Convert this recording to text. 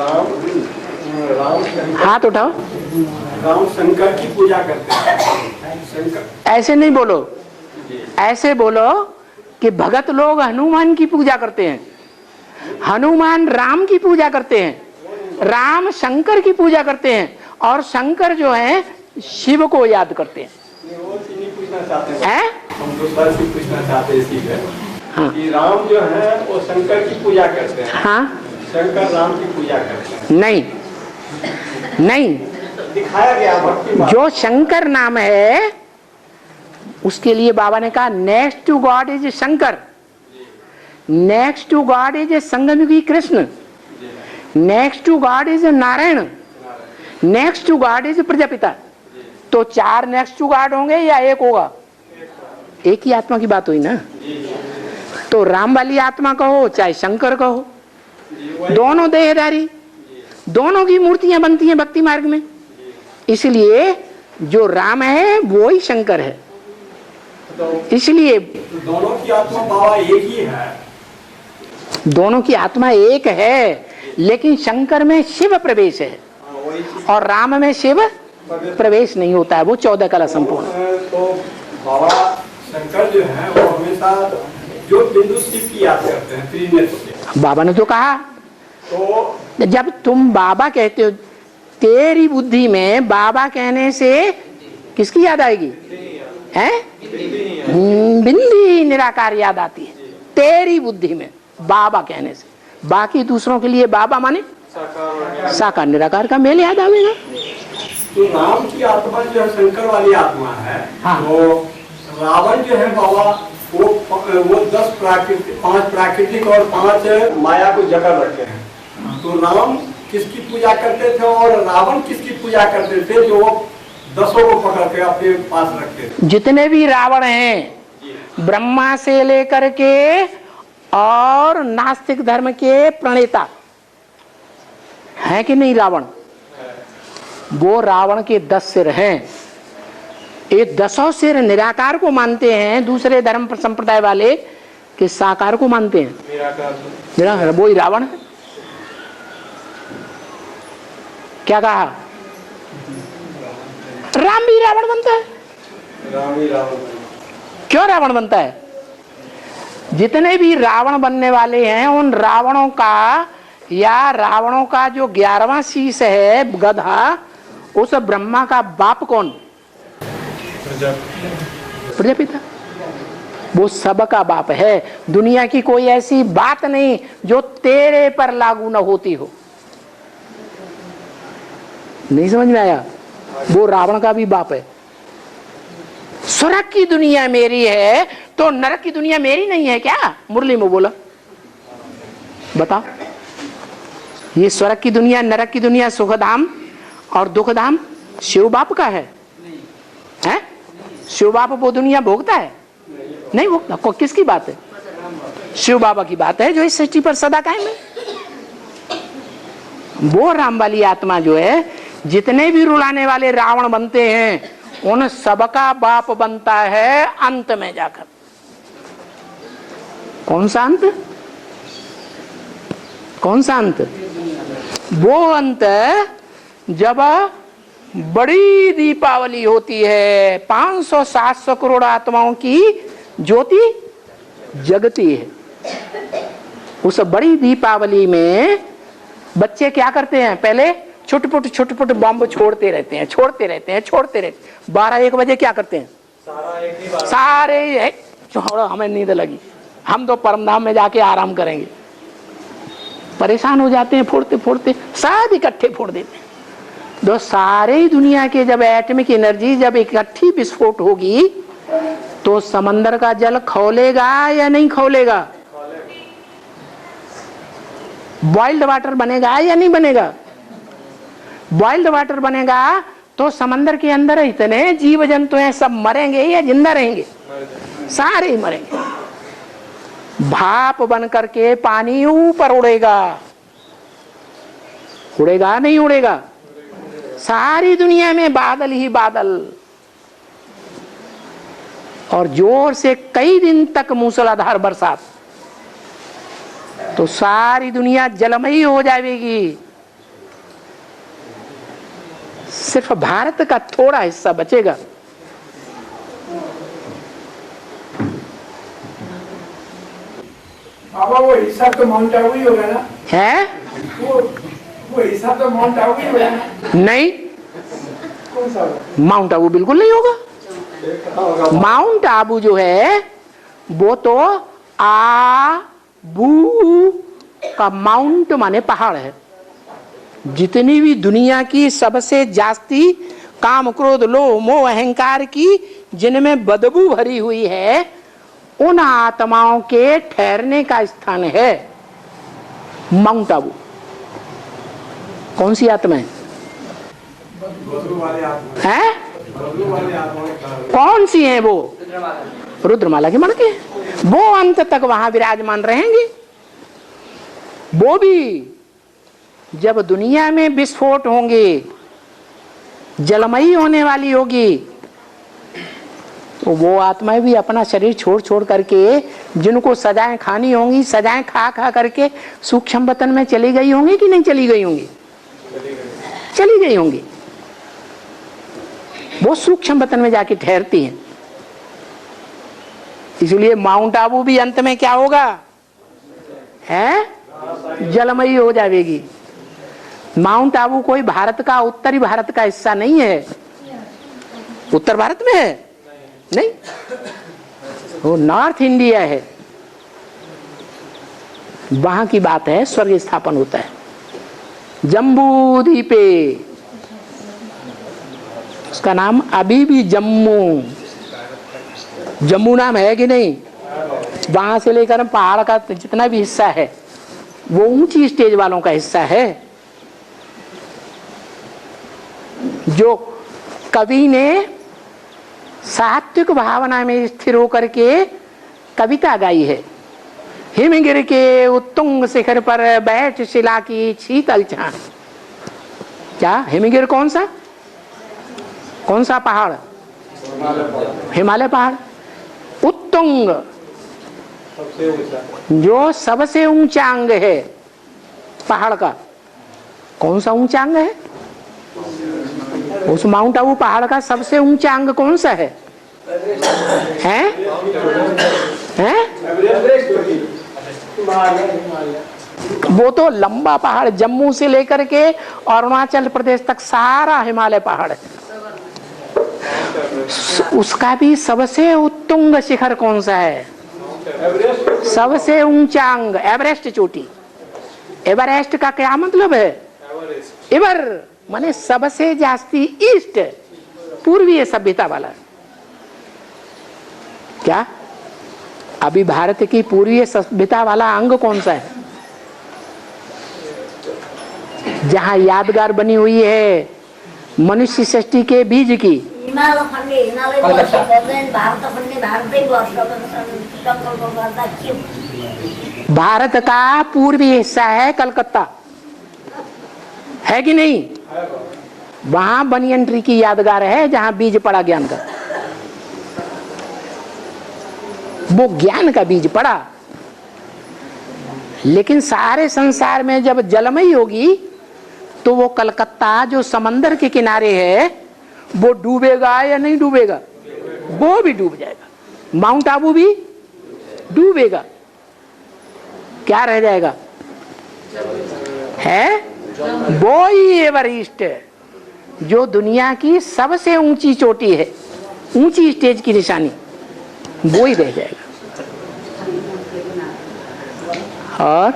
राम हाथ उठाओ। राम शंकर की पूजा करते हैं। शंकर ऐसे नहीं बोलो, ऐसे बोलो कि भगत लोग हनुमान की पूजा करते हैं, हनुमान राम की पूजा करते हैं, राम शंकर की पूजा करते हैं, और शंकर जो है शिव को याद करते हैं। वो नहीं पूछना चाहते हैं? हम दूसरा से पूछना चाहते हैं इसी पे। हाँ। कि राम जो है वो शंकर की पूजा करते हैं। हाँ, शंकर राम की पूजा करते हैं। नहीं नहीं, दिखाया गया भक्ति मार्ग। जो शंकर नाम है उसके लिए बाबा ने कहा next to God is Shankar, next to God is संगमयुगी Krishna, next to God is Narayan, next to God is Prajapita. तो 4 नेक्स्ट टू गॉड होंगे या एक होगा? एक ही आत्मा की बात हुई ना। तो राम वाली आत्मा कहो चाहे शंकर कहो, दोनों देहधारी, दोनों की मूर्तियां बनती हैं भक्ति मार्ग में। इसलिए जो राम है वो ही शंकर है। इसलिए दोनों की आत्मा बाबा एक ही है। दोनों की आत्मा एक है, लेकिन शंकर में शिव प्रवेश है और राम में शिव प्रवेश नहीं होता है, वो 14 कला संपूर्ण। तो बाबा शंकर जो है वो हमेशा जो बिंदु शिव की याद करते हैं त्रिनेत्र से। बाबा ने तो कहा, तो जब तुम बाबा कहते हो, तेरी बुद्धि में बाबा कहने से किसकी याद आएगी? हैं? बिंदी निराकार याद आती है तेरी बुद्धि में बाबा कहने से। बाकी दूसरों के लिए बाबा माने साकार निराकार का मेल याद आवेगा। तो राम की आत्मा जो है शंकर वाली आत्मा है। हाँ। तो रावण जो है बाबा वो 10 प्राकृतिक, 5 प्राकृतिक और 5 माया को जकड़ रखे हैं। तो राम किसकी पूजा करते थे और रावण किसकी पूजा करते थे जो 10 को पकड़ के अपने पास रखते थे? जितने भी रावण हैं ब्रह्मा से लेकर के और नास्तिक धर्म के प्रणेता हैं कि नहीं रावण? वो रावण के 10 सिर हैं। ये 10 सिर निराकार को मानते हैं, दूसरे धर्म संप्रदाय वाले कि साकार को मानते हैं। निराकार वो ही रावण है। क्या कहा? राम भी रावण बनता है। राम ही रावण। क्यों रावण बनता है? जितने भी रावण बनने वाले हैं उन रावणों का या रावणों का जो 11वां शीश है गधा, उस ब्रह्मा का बाप कौन? प्रजापिता। वो सबका बाप है। दुनिया की कोई ऐसी बात नहीं जो तेरे पर लागू न होती हो। नहीं समझ में आया? वो रावण का भी बाप है। स्वर्ग की दुनिया मेरी है तो नरक की दुनिया मेरी नहीं है क्या? मुरली में बोला, बताओ। ये स्वर्ग की दुनिया, नरक की दुनिया, सुखधाम और दुखधाम शिव बाप का है? हैं? शिव बाप वो दुनिया भोगता है? नहीं भोगता। किसकी बात है? शिव बाबा की बात है जो इस सृष्टि पर सदा कायम है। वो राम वाली आत्मा जो है, जितने भी रुलाने वाले रावण बनते हैं उन सबका बाप बनता है अंत में जाकर। कौन सा अंत? कौन सा अंत? वो अंत जब बड़ी दीपावली होती है, 500-700 करोड़ आत्माओं की ज्योति जगती है। उस बड़ी दीपावली में बच्चे क्या करते हैं? पहले छुटपुट बम छोड़ते रहते हैं, छोड़ते रहते हैं, छोड़ते रहते हैं। 12-1 बजे क्या करते हैं? सारे छोड़ो, हमें नींद लगी, हम तो परमधाम में जाके आराम करेंगे। परेशान हो जाते हैं, फोड़ते फोड़ते सब इकट्ठे फोड़ देते हैं। तो सारे दुनिया के जब एटॉमिक एनर्जी जब इकट्ठी विस्फोट होगी तो समंदर का जल खौलेगा या नहीं खौलेगा? बॉइल्ड वाटर बनेगा या नहीं बनेगा? बॉइल्ड वाटर बनेगा तो समंदर के अंदर इतने जीव जंतु हैं, सब मरेंगे या जिंदा रहेंगे? सारे ही मरेंगे। भाप बन करके पानी ऊपर उड़ेगा, उड़ेगा नहीं उड़ेगा? सारी दुनिया में बादल ही बादल, और जोर से कई दिन तक मूसलाधार बरसात, तो सारी दुनिया जलमयी हो जाएगी। सिर्फ भारत का थोड़ा हिस्सा बचेगा। बाबा वो हिस्सा तो माउंट आबू ही होगा ना? है वो हिस्सा तो माउंट आबू ही होगा ना? नहीं, कौन सा? माउंट आबू बिल्कुल नहीं होगा। माउंट आबू जो है वो तो आबू का माउंट माने पहाड़ है। जितनी भी दुनिया की सबसे जास्ती काम क्रोध लोभ मोह अहंकार की जिनमें बदबू भरी हुई है, उन आत्माओं के ठहरने का स्थान है माउंट आबू। कौन सी आत्मा है? हैं? कौन सी है वो? रुद्रमाला के मण के। वो अंत तक वहां विराजमान रहेंगे। वो भी जब दुनिया में विस्फोट होंगे, जलमयी होने वाली होगी, तो वो आत्माएं भी अपना शरीर छोड़ छोड़ करके, जिनको सजाएं खानी होंगी, सजाएं खा खा करके सूक्ष्म वतन में चली गई होंगी कि नहीं चली गई होंगी? चली गई होंगी। वो सूक्ष्म वतन में जाके ठहरती हैं। इसलिए माउंट आबू भी अंत में क्या होगा? है जलमयी हो जाएगी। माउंट आबू कोई भारत का, उत्तरी भारत का हिस्सा नहीं है। उत्तर भारत में है नहीं, वो नॉर्थ इंडिया है। वहां की बात है, स्वर्ग स्थापन होता है जम्बू द्वीपे। उसका नाम अभी भी जम्मू, जम्मू नाम है कि नहीं? वहां से लेकर पहाड़ का जितना भी हिस्सा है वो ऊंची स्टेज वालों का हिस्सा है। जो कवि ने सात्विक भावना में स्थिर होकर के कविता गाई है। हिमगिर के उत्तुंग शिखर पर बैठ शिला की शीतल छान। क्या हिमगिर कौन सा? कौन सा पहाड़? हिमालय पहाड़। उत्तुंग जो सबसे ऊंचा अंग है पहाड़ का, कौन सा ऊंचा अंग है? उस माउंट आबू पहाड़ का सबसे ऊंचा अंग कौन सा है? हैं? हैं? वो तो लंबा पहाड़, जम्मू से लेकर के अरुणाचल प्रदेश तक सारा हिमालय पहाड़ है। उसका भी सबसे उत्तुंग शिखर कौन सा है? सबसे ऊंचा अंग एवरेस्ट चोटी। एवरेस्ट का क्या मतलब है? एवर माने सबसे जास्ती ईस्ट, पूर्वीय सभ्यता वाला। क्या अभी भारत की पूर्वीय सभ्यता वाला अंग कौन सा है? जहां यादगार बनी हुई है मनुष्य सृष्टि के बीज की। भारत का पूर्वी हिस्सा है कलकत्ता, है कि नहीं? वहां बनियन ट्री की यादगार है जहां बीज पड़ा ज्ञान का। वो ज्ञान का बीज पड़ा। लेकिन सारे संसार में जब जलमयी होगी तो वो कलकत्ता जो समंदर के किनारे है वो डूबेगा या नहीं डूबेगा? वो भी डूब जाएगा। माउंट आबू भी डूबेगा। क्या रह जाएगा? है वो ही एवरेस्ट जो दुनिया की सबसे ऊंची चोटी है, ऊंची स्टेज की निशानी, वो ही रह जाएगा। और